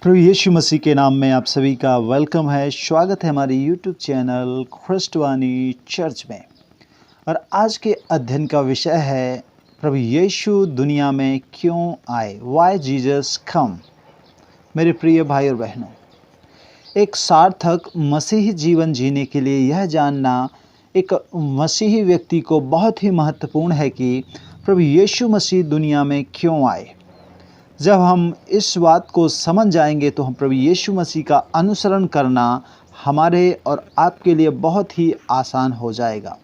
प्रभु यीशु मसीह के नाम में आप सभी का वेलकम है। स्वागत है हमारी यूट्यूब चैनल ख्रिस्टवानी चर्च में। और आज के अध्ययन का विषय है प्रभु यीशु दुनिया में क्यों आए, वाई जीसस कम। मेरे प्रिय भाई और बहनों, एक सार्थक मसीही जीवन जीने के लिए यह जानना एक मसीही व्यक्ति को बहुत ही महत्वपूर्ण है कि प्रभु यीशु मसीह दुनिया में क्यों आए। जब हम इस बात को समझ जाएंगे तो हम प्रभु यीशु मसीह का अनुसरण करना हमारे और आपके लिए बहुत ही आसान हो जाएगा।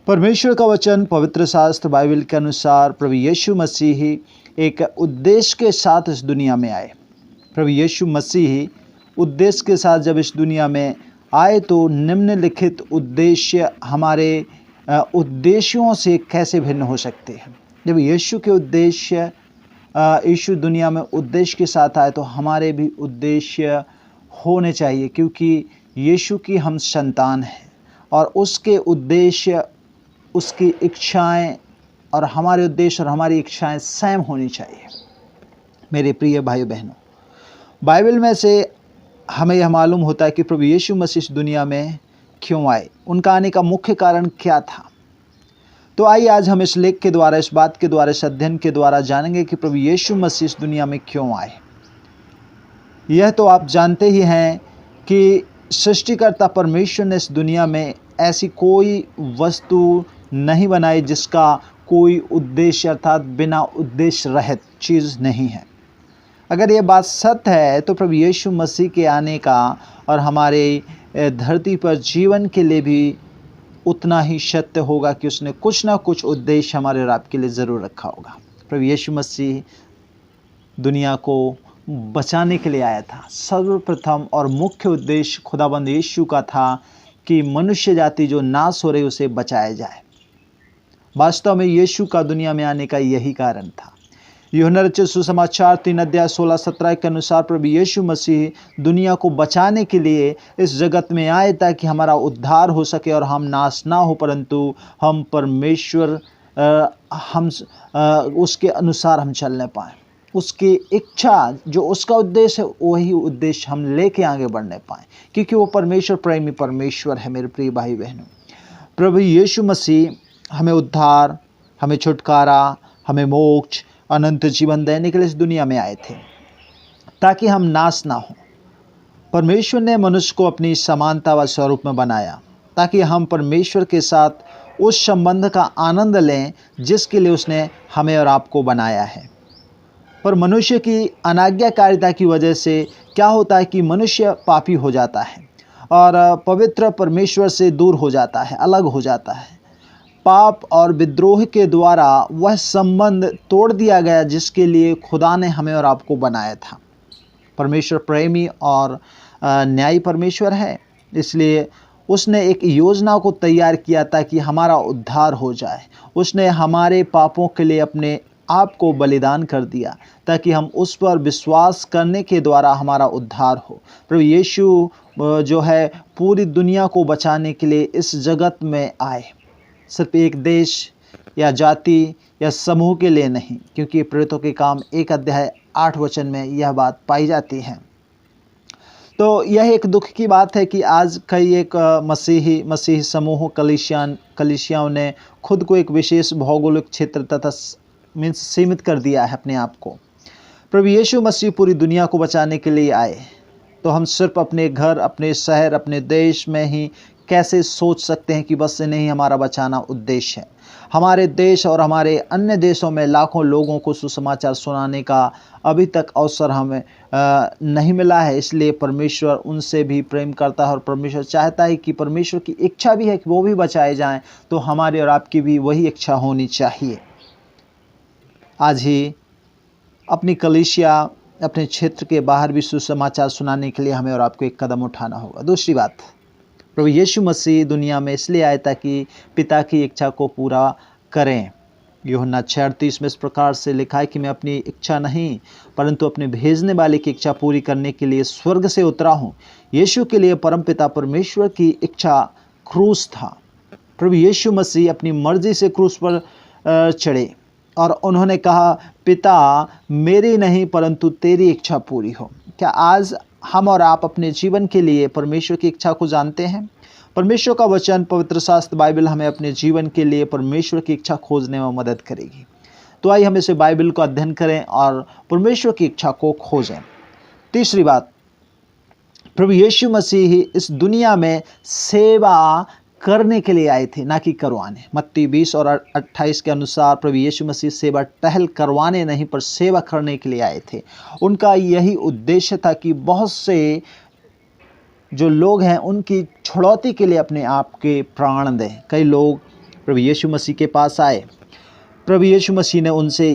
परमेश्वर का वचन पवित्र शास्त्र बाइबल के अनुसार प्रभु यीशु मसीह एक उद्देश्य के साथ इस दुनिया में आए। प्रभु यीशु मसीह उद्देश्य के साथ जब इस दुनिया में आए तो निम्नलिखित उद्देश्य हमारे उद्देश्यों से कैसे भिन्न हो सकते हैं। जब यीशु के उद्देश्य यीशु दुनिया में उद्देश्य के साथ आए तो हमारे भी उद्देश्य होने चाहिए, क्योंकि यीशु की हम संतान हैं और उसके उद्देश्य, उसकी इच्छाएं और हमारे उद्देश्य और हमारी इच्छाएं सेम होनी चाहिए। मेरे प्रिय भाई बहनों, बाइबल में से हमें यह मालूम होता है कि प्रभु यीशु मसीह इस दुनिया में क्यों आए, उनका आने का मुख्य कारण क्या था। तो आइए आज हम इस लेख के द्वारा, इस बात के द्वारा, इस अध्ययन के द्वारा जानेंगे कि प्रभु यीशु मसीह इस दुनिया में क्यों आए। यह तो आप जानते ही हैं कि सृष्टिकर्ता परमेश्वर ने इस दुनिया में ऐसी कोई वस्तु नहीं बनाई जिसका कोई उद्देश्य अर्थात बिना उद्देश्य रहित चीज़ नहीं है। अगर ये बात सत्य है तो प्रभु यीशु मसीह के आने का और हमारे धरती पर जीवन के लिए भी उतना ही सत्य होगा कि उसने कुछ ना कुछ उद्देश्य हमारे और आपके लिए ज़रूर रखा होगा। प्रभु यीशु मसीह दुनिया को बचाने के लिए आया था। सर्वप्रथम और मुख्य उद्देश्य खुदाबंद यीशु का था कि मनुष्य जाति जो नाश हो रही उसे बचाया जाए। वास्तव में यीशु का दुनिया में आने का यही कारण था। यूहन्ना रचित सुसमाचार 3:16-17 के अनुसार प्रभु यीशु मसीह दुनिया को बचाने के लिए इस जगत में आए ताकि हमारा उद्धार हो सके और हम नाश ना हो, परंतु हम परमेश्वर उसके अनुसार हम चलने पाएँ। उसकी इच्छा जो उसका उद्देश्य है वही उद्देश्य हम लेके आगे बढ़ने पाएँ, क्योंकि वो परमेश्वर प्रेमी परमेश्वर है। मेरे प्रिय भाई बहनों, प्रभु यीशु मसीह हमें उद्धार, हमें छुटकारा, हमें मोक्ष, अनंत जीवन देने के लिए इस दुनिया में आए थे ताकि हम नाश ना हो। परमेश्वर ने मनुष्य को अपनी समानता व स्वरूप में बनाया ताकि हम परमेश्वर के साथ उस संबंध का आनंद लें जिसके लिए उसने हमें और आपको बनाया है। पर मनुष्य की अनाज्ञाकारिता की वजह से क्या होता है कि मनुष्य पापी हो जाता है और पवित्र परमेश्वर से दूर हो जाता है, अलग हो जाता है। पाप और विद्रोह के द्वारा वह संबंध तोड़ दिया गया जिसके लिए खुदा ने हमें और आपको बनाया था। परमेश्वर प्रेमी और न्यायी परमेश्वर है, इसलिए उसने एक योजना को तैयार किया ताकि हमारा उद्धार हो जाए। उसने हमारे पापों के लिए अपने आप को बलिदान कर दिया ताकि हम उस पर विश्वास करने के द्वारा हमारा उद्धार हो। प्रभु यीशु जो है पूरी दुनिया को बचाने के लिए इस जगत में आए, सिर्फ एक देश या जाति या समूह के लिए नहीं, क्योंकि प्रेरितों के काम 1:8 में यह बात पाई जाती है। तो यह एक दुख की बात है कि आज कई एक मसीही समूह कलीसियाओं ने खुद को एक विशेष भौगोलिक क्षेत्र तथा सीमित कर दिया है अपने आप को। प्रभु यीशु मसीह पूरी दुनिया को बचाने के लिए आए तो हम सिर्फ अपने घर, अपने शहर, अपने देश में ही कैसे सोच सकते हैं कि बस से नहीं, हमारा बचाना उद्देश्य है। हमारे देश और हमारे अन्य देशों में लाखों लोगों को सुसमाचार सुनाने का अभी तक अवसर हमें नहीं मिला है। इसलिए परमेश्वर उनसे भी प्रेम करता है और परमेश्वर चाहता है कि परमेश्वर की इच्छा भी है कि वो भी बचाए जाएं, तो हमारी और आपकी भी वही इच्छा होनी चाहिए। आज ही अपनी कलीसिया, अपने क्षेत्र के बाहर भी सुसमाचार सुनाने के लिए हमें और आपको एक कदम उठाना होगा। दूसरी बात, प्रभु यीशु मसीह दुनिया में इसलिए आए ताकि पिता की इच्छा को पूरा करें। यूहन्ना 6:38 में इस प्रकार से लिखा है कि मैं अपनी इच्छा नहीं परंतु अपने भेजने वाले की इच्छा पूरी करने के लिए स्वर्ग से उतरा हूँ। यीशु के लिए परमपिता परमेश्वर की इच्छा क्रूस था। प्रभु यीशु मसीह अपनी मर्जी से क्रूस पर चढ़े और उन्होंने कहा, पिता मेरी नहीं परंतु तेरी इच्छा पूरी हो। क्या आज हम और आप अपने जीवन के लिए परमेश्वर की इच्छा को जानते हैं? परमेश्वर का वचन, पवित्र शास्त्र बाइबल हमें अपने जीवन के लिए परमेश्वर की इच्छा खोजने में मदद करेगी। तो आइए हम इसे बाइबल को अध्ययन करें और परमेश्वर की इच्छा को खोजें। तीसरी बात, प्रभु यीशु मसीह ही इस दुनिया में सेवा करने के लिए आए थे, ना कि करवाने। मत्ती 20 और 28 के अनुसार प्रभु यीशु मसीह सेवा टहल करवाने नहीं पर सेवा करने के लिए आए थे। उनका यही उद्देश्य था कि बहुत से जो लोग हैं उनकी छुड़ौती के लिए अपने आप के प्राण दें। कई लोग प्रभु यीशु मसीह के पास आए, प्रभु यीशु मसीह ने उनसे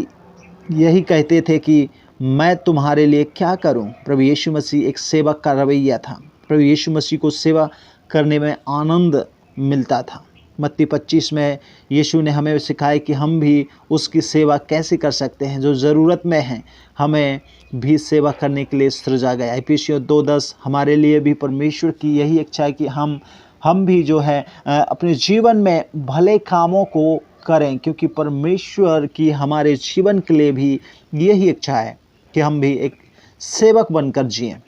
यही कहते थे कि मैं तुम्हारे लिए क्या करूं। प्रभु यीशु मसीह एक सेवक का रवैया था। प्रभु यीशु मसीह को सेवा करने में आनंद मिलता था। मत्ती 25 में यीशु ने हमें सिखाया कि हम भी उसकी सेवा कैसे कर सकते हैं। जो ज़रूरत में हैं हमें भी सेवा करने के लिए सृजा गया। इफिसियों 2:10 हमारे लिए भी परमेश्वर की यही इच्छा है कि हम भी जो है अपने जीवन में भले कामों को करें, क्योंकि परमेश्वर की हमारे जीवन के लिए भी यही इच्छा है कि हम भी एक सेवक बनकर जिएं।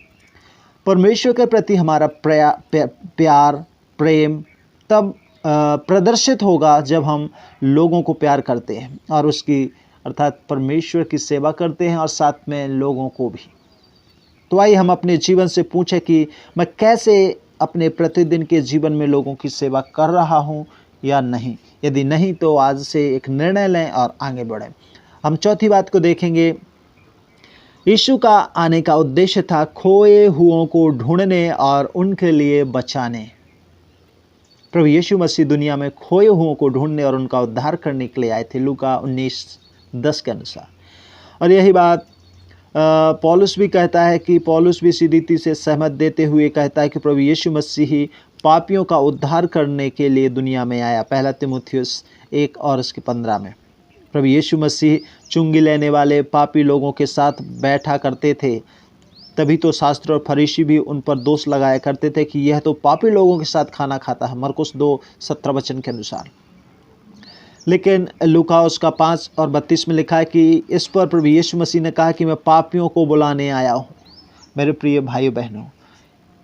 परमेश्वर के प्रति हमारा प्यार, प्रेम तब प्रदर्शित होगा जब हम लोगों को प्यार करते हैं और उसकी अर्थात परमेश्वर की सेवा करते हैं और साथ में लोगों को भी। तो आइए हम अपने जीवन से पूछें कि मैं कैसे अपने प्रतिदिन के जीवन में लोगों की सेवा कर रहा हूं या नहीं। यदि नहीं तो आज से एक निर्णय लें और आगे बढ़ें। हम चौथी बात को देखेंगे। यीशु का आने का उद्देश्य था खोए हुओं को ढूंढने और उनके लिए बचाने। प्रभु यीशु मसीह दुनिया में खोए हुओं को ढूंढने और उनका उद्धार करने के लिए आए थे, लूका 19:10 के अनुसार। और यही बात पौलुस भी कहता है कि पौलुस भी इसी रीति से सहमत देते हुए कहता है कि प्रभु यीशु मसीह ही पापियों का उद्धार करने के लिए दुनिया में आया। 1 तीमुथियुस 1 और उसके 15 में। प्रभु यीशु मसीह चुंगी लेने वाले पापी लोगों के साथ बैठा करते थे, तभी तो शास्त्र और फरीसी भी उन पर दोष लगाया करते थे कि यह तो पापी लोगों के साथ खाना खाता है, मरकुस 2:17 के अनुसार। लेकिन लूका उसका 5 और 32 में लिखा है कि इस पर प्रभु यीशु मसीह ने कहा कि मैं पापियों को बुलाने आया हूँ। मेरे प्रिय भाइयों बहनों,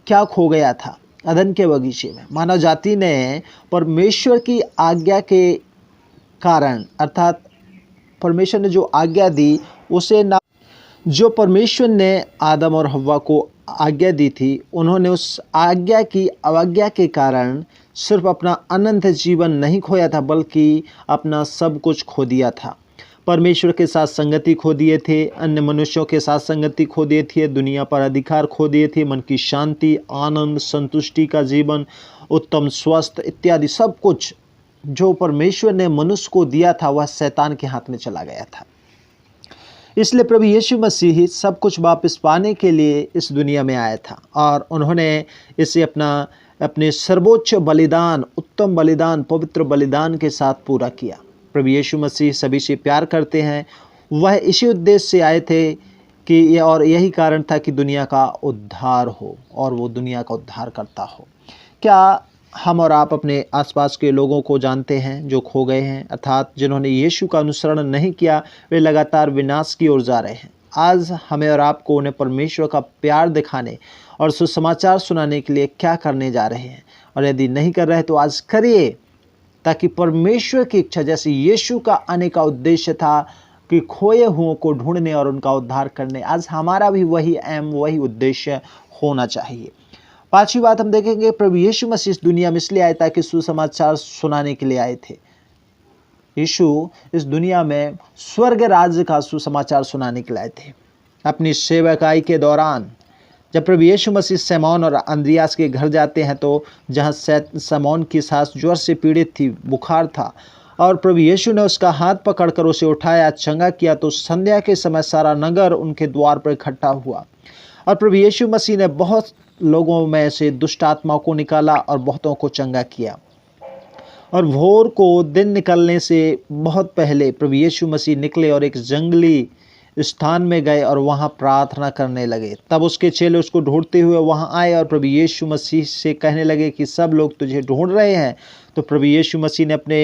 क्या खो गया था अदन के बगीचे में? मानव जाति ने परमेश्वर की आज्ञा के कारण, अर्थात परमेश्वर ने जो आज्ञा दी उसे ना, जो परमेश्वर ने आदम और हव्वा को आज्ञा दी थी, उन्होंने उस आज्ञा की अवज्ञा के कारण सिर्फ अपना अनंत जीवन नहीं खोया था बल्कि अपना सब कुछ खो दिया था। परमेश्वर के साथ संगति खो दिए थे, अन्य मनुष्यों के साथ संगति खो दिए थे, दुनिया पर अधिकार खो दिए थे, मन की शांति, आनंद, संतुष्टि का जीवन, उत्तम स्वास्थ्य इत्यादि सब कुछ जो परमेश्वर ने मनुष्य को दिया था वह शैतान के हाथ में चला गया था। इसलिए प्रभु यीशु मसीह सब कुछ वापस पाने के लिए इस दुनिया में आया था और उन्होंने इसे अपने सर्वोच्च बलिदान, उत्तम बलिदान, पवित्र बलिदान के साथ पूरा किया। प्रभु यीशु मसीह सभी से प्यार करते हैं। वह इसी उद्देश्य से आए थे कि और यही कारण था कि दुनिया का उद्धार हो और वो दुनिया का उद्धार करता हो। क्या हम और आप अपने आसपास के लोगों को जानते हैं जो खो गए हैं, अर्थात जिन्होंने यीशु का अनुसरण नहीं किया, वे लगातार विनाश की ओर जा रहे हैं। आज हमें और आपको उन्हें परमेश्वर का प्यार दिखाने और सुसमाचार सुनाने के लिए क्या करने जा रहे हैं, और यदि नहीं कर रहे तो आज करिए, ताकि परमेश्वर की इच्छा, जैसे यीशु का आने का उद्देश्य था कि खोए हुओं को ढूंढने और उनका उद्धार करने, आज हमारा भी वही एम, वही उद्देश्य होना चाहिए। पांचवी बात हम देखेंगे, प्रभु यीशु मसीह इस दुनिया में इसलिए आए ताकि सुसमाचार सुनाने के लिए आए थे। यीशु इस दुनिया में स्वर्ग राज्य का सुसमाचार सुनाने के लिए आए थे। अपनी सेवकाई के दौरान जब प्रभु यीशु मसीह शमौन और अंद्रियास के घर जाते हैं तो जहाँ शमौन की सास ज्वर से पीड़ित थी, बुखार था, और प्रभु यीशु ने उसका हाथ पकड़कर उसे उठाया, चंगा किया, तो संध्या के समय सारा नगर उनके द्वार पर इकट्ठा हुआ और प्रभु यीशु मसीह ने बहुत लोगों में से दुष्ट आत्माओं को निकाला और बहुतों को चंगा किया। और भोर को दिन निकलने से बहुत पहले प्रभु यीशु मसीह निकले और एक जंगली स्थान में गए और वहाँ प्रार्थना करने लगे। तब उसके चेले उसको ढूंढते हुए वहाँ आए और प्रभु यीशु मसीह से कहने लगे कि सब लोग तुझे ढूंढ रहे हैं, तो प्रभु यीशु मसीह ने अपने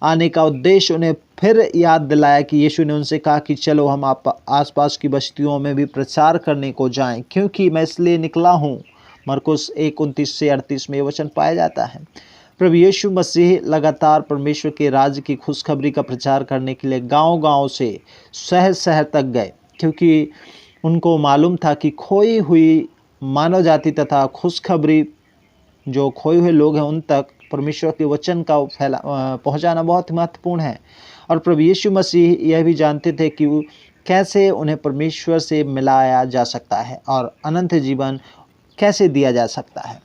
आने का उद्देश्य उन्हें फिर याद दिलाया कि यीशु ने उनसे कहा कि चलो हम आप आसपास की बस्तियों में भी प्रचार करने को जाएं, क्योंकि मैं इसलिए निकला हूँ। मरकुस 1:29 से 38 में ये वचन पाया जाता है। प्रभु यीशु मसीह लगातार परमेश्वर के राज्य की खुशखबरी का प्रचार करने के लिए गांव-गांव से शहर शहर तक गए, क्योंकि उनको मालूम था कि खोई हुई मानव जाति तथा खुशखबरी जो खोए हुए लोग हैं उन तक परमेश्वर के वचन का पहुंचाना बहुत महत्वपूर्ण है। और प्रभु यीशु मसीह यह भी जानते थे कि कैसे उन्हें परमेश्वर से मिलाया जा सकता है और अनंत जीवन कैसे दिया जा सकता है।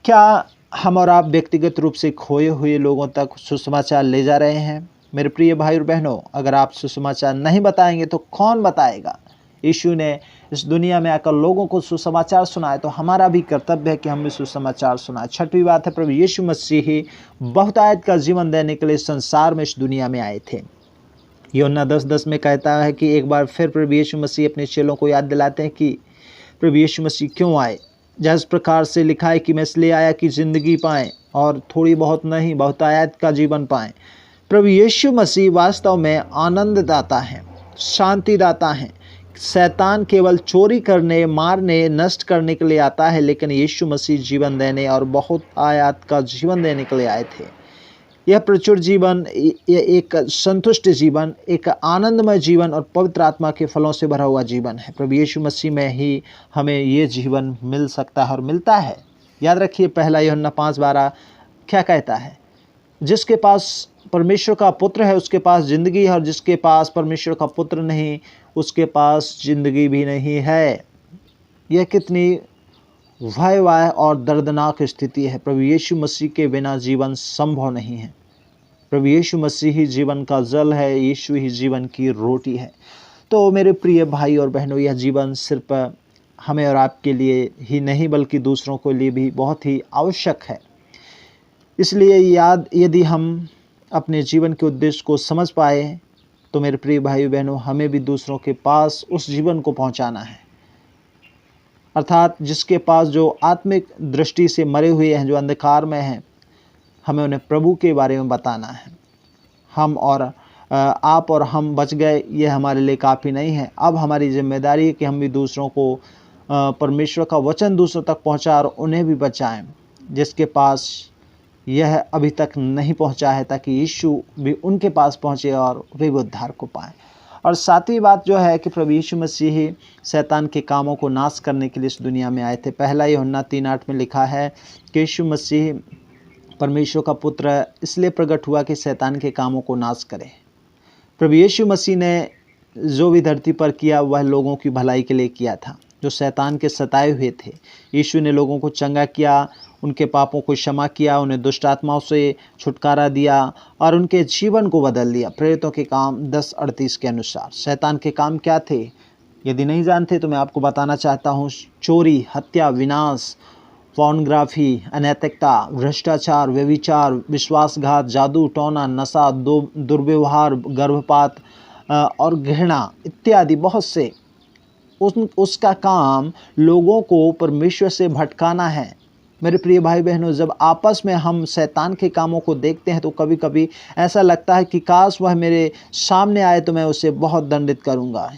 क्या हम और आप व्यक्तिगत रूप से खोए हुए लोगों तक सुसमाचार ले जा रहे हैं? मेरे प्रिय भाई और बहनों, अगर आप सुसमाचार नहीं बताएंगे तो कौन बताएगा? यीशु ने इस दुनिया में आकर लोगों को सुसमाचार सुनाया, तो हमारा भी कर्तव्य है कि हम भी सुसमाचार सुनाएं। छठवीं बात है, प्रभु यीशु मसीह ही बहुतायत का जीवन देने के लिए संसार में इस दुनिया में आए थे। यूहन्ना 10:10 में कहता है कि एक बार फिर प्रभु यीशु मसीह अपने चेलों को याद दिलाते हैं कि प्रभु यीशु मसीह क्यों आए। जिस प्रकार से लिखा है कि मैं इसलिए आया कि ज़िंदगी पाएं और थोड़ी बहुत नहीं, बहुतायत का जीवन पाएं। प्रभु यीशु मसीह वास्तव में आनंददाता हैं, शांतिदाता हैं। शैतान केवल चोरी करने, मारने, नष्ट करने के लिए आता है, लेकिन यीशु मसीह जीवन देने और बहुत आयात का जीवन देने के लिए आए थे। यह प्रचुर जीवन, एक संतुष्ट जीवन, एक आनंदमय जीवन और पवित्र आत्मा के फलों से भरा हुआ जीवन है। प्रभु यीशु मसीह में ही हमें ये जीवन मिल सकता है और मिलता है। याद रखिए, पहला यूहन्ना 5:12 क्या कहता है? जिसके पास परमेश्वर का पुत्र है उसके पास जिंदगी है, और जिसके पास परमेश्वर का पुत्र नहीं उसके पास जिंदगी भी नहीं है। यह कितनी भयावह और दर्दनाक स्थिति है। प्रभु यीशु मसीह के बिना जीवन संभव नहीं है। प्रभु यीशु मसीह ही जीवन का जल है, यीशु ही जीवन की रोटी है। तो मेरे प्रिय भाई और बहनों, यह जीवन सिर्फ हमें और आपके लिए ही नहीं बल्कि दूसरों के लिए भी बहुत ही आवश्यक है। इसलिए यदि हम अपने जीवन के उद्देश्य को समझ पाए तो मेरे प्रिय भाई बहनों, हमें भी दूसरों के पास उस जीवन को पहुंचाना है। अर्थात जिसके पास जो आत्मिक दृष्टि से मरे हुए हैं, जो अंधकार में हैं, हमें उन्हें प्रभु के बारे में बताना है। आप और हम बच गए, ये हमारे लिए काफ़ी नहीं है। अब हमारी जिम्मेदारी है कि हम भी दूसरों को परमेश्वर का वचन दूसरों तक पहुंचा और उन्हें भी बचाएं, जिसके पास यह अभी तक नहीं पहुंचा है, ताकि यीशु भी उनके पास पहुंचे और वे उद्धार को पाएं। और सातवीं बात जो है कि प्रभु यीशु मसीह ही शैतान के कामों को नाश करने के लिए इस दुनिया में आए थे। पहला यूहन्ना 3:8 में लिखा है कि यीशु मसीह परमेश्वर का पुत्र इसलिए प्रकट हुआ कि शैतान के कामों को नाश करे। प्रभु यीशु मसीह ने जो भी धरती पर किया वह लोगों की भलाई के लिए किया था, जो शैतान के सताए हुए थे। यीशु ने लोगों को चंगा किया, उनके पापों को क्षमा किया, उन्हें दुष्ट आत्माओं से छुटकारा दिया और उनके जीवन को बदल दिया। प्रेरितों के काम 10:38 के अनुसार शैतान के काम क्या थे? यदि नहीं जानते तो मैं आपको बताना चाहता हूँ। चोरी, हत्या, विनाश, पोर्नोग्राफी, अनैतिकता, भ्रष्टाचार, व्यभिचार, विश्वासघात, जादू टोना, नशा, दुर्व्यवहार, गर्भपात और घृणा इत्यादि बहुत से उसका काम लोगों को परमेश्वर से भटकाना है। मेरे प्रिय भाई बहनों, जब आपस में हम शैतान के कामों को देखते हैं तो कभी कभी ऐसा लगता है कि काश वह मेरे सामने आए तो मैं उसे बहुत दंडित करूंगा।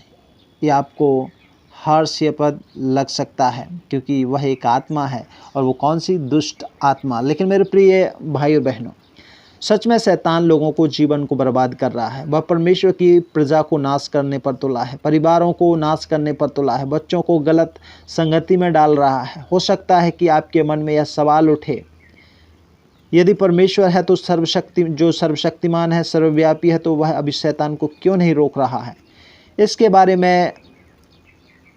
ये आपको हास्यास्पद लग सकता है, क्योंकि वह एक आत्मा है, और वो कौन सी? दुष्ट आत्मा। लेकिन मेरे प्रिय भाई और बहनों, सच में शैतान लोगों को जीवन को बर्बाद कर रहा है। वह परमेश्वर की प्रजा को नाश करने पर तुला है, परिवारों को नाश करने पर तुला है, बच्चों को गलत संगति में डाल रहा है। हो सकता है कि आपके मन में यह सवाल उठे, यदि परमेश्वर है तो जो सर्वशक्तिमान है, सर्वव्यापी है, तो वह अभी शैतान को क्यों नहीं रोक रहा है? इसके बारे में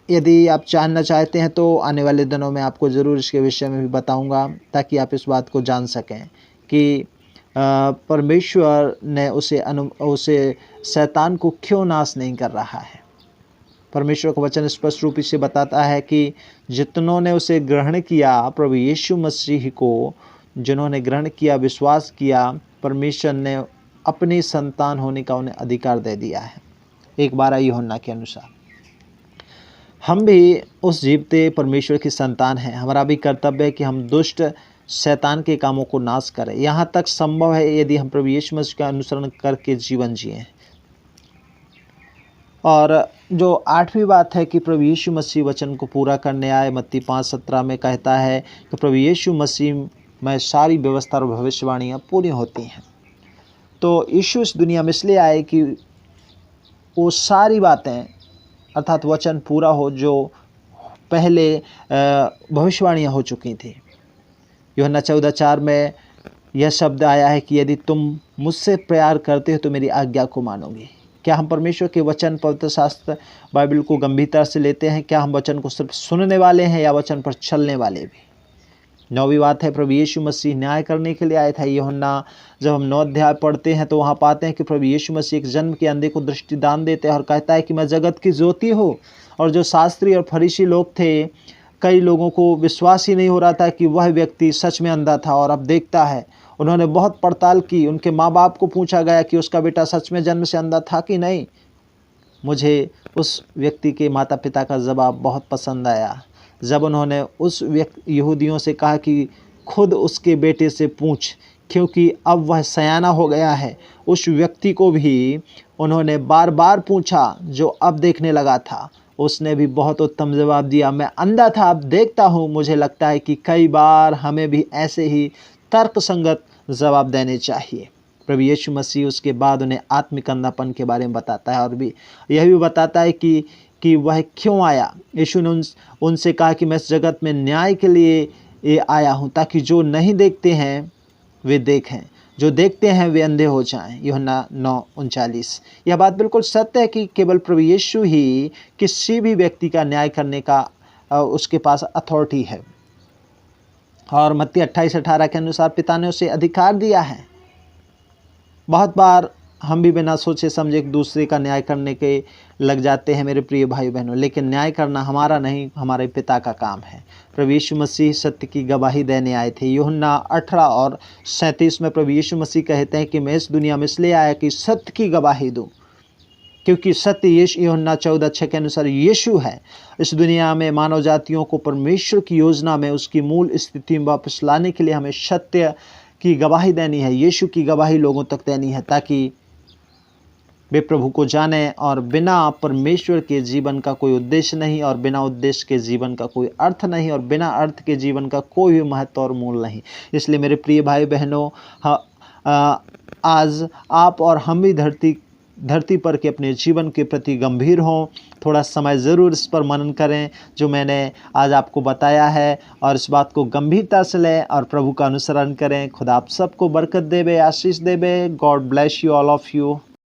यदि आप जानना चाहते हैं तो आने वाले दिनों में आपको ज़रूर इसके विषय में भी बताऊंगा, ताकि आप इस बात को जान सकें कि परमेश्वर ने उसे शैतान को क्यों नाश नहीं कर रहा है। परमेश्वर का वचन स्पष्ट रूप से बताता है कि जितनों ने उसे ग्रहण किया, प्रभु यीशु मसीह को जिन्होंने ग्रहण किया, विश्वास किया, परमेश्वर ने अपनी संतान होने का उन्हें अधिकार दे दिया है। 1:12 यूहन्ना के अनुसार हम भी उस जीवते परमेश्वर की संतान हैं। हमारा भी कर्तव्य है कि हम दुष्ट शैतान के कामों को नाश करें। यहाँ तक संभव है यदि हम प्रभु यीशु मसीह का अनुसरण करके जीवन जिएं। और जो 8वीं बात है कि प्रभु यीशु मसीह वचन को पूरा करने आए। मत्ती 5:17 में कहता है कि प्रभु यीशु मसीह में सारी व्यवस्था और भविष्यवाणियाँ पूरी होती हैं। तो यीशु इस दुनिया में इसलिए आए कि वो सारी बातें अर्थात वचन पूरा हो जो पहले भविष्यवाणियाँ हो चुकी थी। यूहन्ना 14:4 में यह शब्द आया है कि यदि तुम मुझसे प्यार करते हो तो मेरी आज्ञा को मानोगे। क्या हम परमेश्वर के वचन, पवित्र शास्त्र, बाइबल को गंभीरता से लेते हैं? क्या हम वचन को सिर्फ सुनने वाले हैं या वचन पर चलने वाले भी? 9वीं बात है, प्रभु यीशु मसीह न्याय करने के लिए आए थे। यूहन्ना जब हम 9 अध्याय पढ़ते हैं तो वहाँ पाते हैं कि प्रभु यीशु मसीह एक जन्म के अंधे को दृष्टिदान देते हैं और कहता है कि मैं जगत की ज्योति हूँ। और जो शास्त्री और फरीसी लोग थे, कई लोगों को विश्वास ही नहीं हो रहा था कि वह व्यक्ति सच में अंधा था और अब देखता है। उन्होंने बहुत पड़ताल की, उनके माँ बाप को पूछा गया कि उसका बेटा सच में जन्म से अंधा था कि नहीं। मुझे उस व्यक्ति के माता पिता का जवाब बहुत पसंद आया जब उन्होंने उस यहूदियों से कहा कि खुद उसके बेटे से पूछ, क्योंकि अब वह सयाना हो गया है। उस व्यक्ति को भी उन्होंने बार बार पूछा जो अब देखने लगा था। उसने भी बहुत उत्तम जवाब दिया, मैं अंधा था अब देखता हूँ। मुझे लगता है कि कई बार हमें भी ऐसे ही तर्कसंगत जवाब देने चाहिए। प्रभु यीशु मसीह उसके बाद उन्हें आत्मिक अंधापन के बारे में बताता है और भी यह भी बताता है कि वह क्यों आया। यीशु ने उनसे कहा कि मैं इस जगत में न्याय के लिए आया हूँ, ताकि जो नहीं देखते हैं वे देखें, जो देखते हैं वे अंधे हो जाएं। यूहन्ना 9:39। यह बात बिल्कुल सत्य है कि केवल प्रभु यीशु ही किसी भी व्यक्ति का न्याय करने का उसके पास अथॉरिटी है। और मत्ती 28:18 के अनुसार पिता ने उसे अधिकार दिया है। बहुत बार हम भी बिना सोचे समझे एक दूसरे का न्याय करने के लग जाते हैं मेरे प्रिय भाई बहनों, लेकिन न्याय करना हमारा नहीं, हमारे पिता का काम है। प्रभु यीशु मसीह सत्य की गवाही देने आए थे। यूहन्ना 18:37 में प्रभु यीशु मसीह कहते हैं कि मैं इस दुनिया में इसलिए आया कि सत्य की गवाही दूँ, क्योंकि सत्य यीशु, यूहन्ना 14:6 के अनुसार यीशु है। इस दुनिया में मानव जातियों को परमेश्वर की योजना में उसकी मूल स्थिति में वापस लाने के लिए हमें सत्य की गवाही देनी है, यीशु की गवाही लोगों तक देनी है, ताकि वे प्रभु को जाने। और बिना परमेश्वर के जीवन का कोई उद्देश्य नहीं, और बिना उद्देश्य के जीवन का कोई अर्थ नहीं, और बिना अर्थ के जीवन का कोई भी महत्व और मूल नहीं। इसलिए मेरे प्रिय भाई बहनों, आज आप और हम भी धरती पर के अपने जीवन के प्रति गंभीर हों। थोड़ा समय ज़रूर इस पर मनन करें जो मैंने आज आपको बताया है, और इस बात को गंभीरता से लें और प्रभु का अनुसरण करें। खुदा आप सबको बरकत देवे, आशीष देवे। God bless you all of you.